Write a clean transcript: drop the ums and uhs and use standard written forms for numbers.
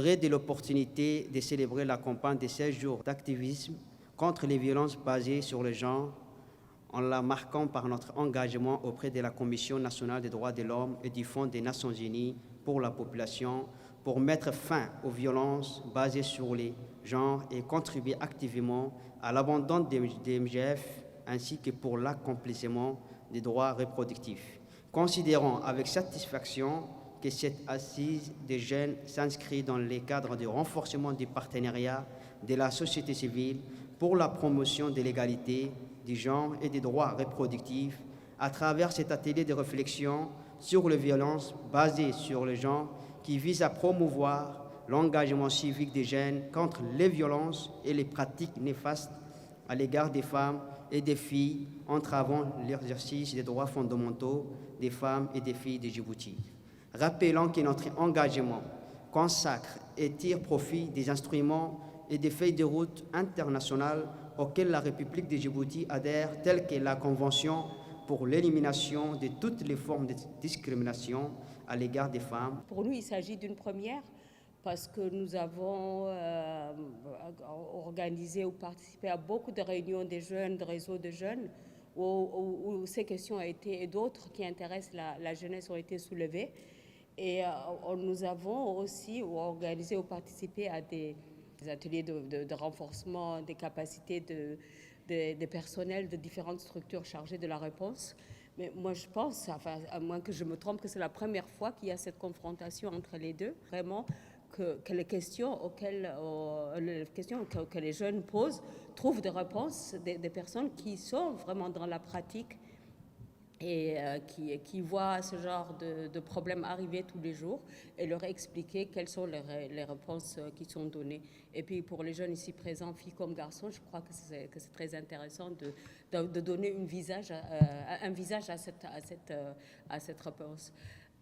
serait de l'opportunité de célébrer la campagne de 16 jours d'activisme contre les violences basées sur le genre, en la marquant par notre engagement auprès de la Commission nationale des droits de l'homme et du Fonds des Nations unies pour la population, pour mettre fin aux violences basées sur les genres et contribuer activement à l'abandon des MGF ainsi que pour l'accomplissement des droits reproductifs. Considérons avec satisfaction que cette assise des jeunes s'inscrit dans le cadre du renforcement du partenariat de la société civile pour la promotion de l'égalité, du genre et des droits reproductifs à travers cet atelier de réflexion sur les violences basées sur le genre qui vise à promouvoir l'engagement civique des jeunes contre les violences et les pratiques néfastes à l'égard des femmes et des filles, entravant l'exercice des droits fondamentaux des femmes et des filles de Djibouti. Rappelons que notre engagement consacre et tire profit des instruments et des feuilles de route internationales auxquelles la République de Djibouti adhère, telles que la Convention pour l'élimination de toutes les formes de discrimination à l'égard des femmes. Pour nous, il s'agit d'une première parce que nous avons organisé ou participé à beaucoup de réunions des jeunes, de réseaux de jeunes, où ces questions ont été, et d'autres qui intéressent la jeunesse ont été soulevées. Et nous avons aussi organisé ou participé à des ateliers de renforcement des capacités des personnels de différentes structures chargées de la réponse. Mais moi, je pense, enfin, à moins que je me trompe, que c'est la première fois qu'il y a cette confrontation entre les deux. Vraiment, que les questions auxquelles les jeunes posent trouvent des réponses des personnes qui sont vraiment dans la pratique et qui voient ce genre de problèmes arriver tous les jours et leur expliquer quelles sont les réponses qui sont données. Et puis pour les jeunes ici présents, filles comme garçons, je crois que c'est très intéressant de donner un visage à cette réponse.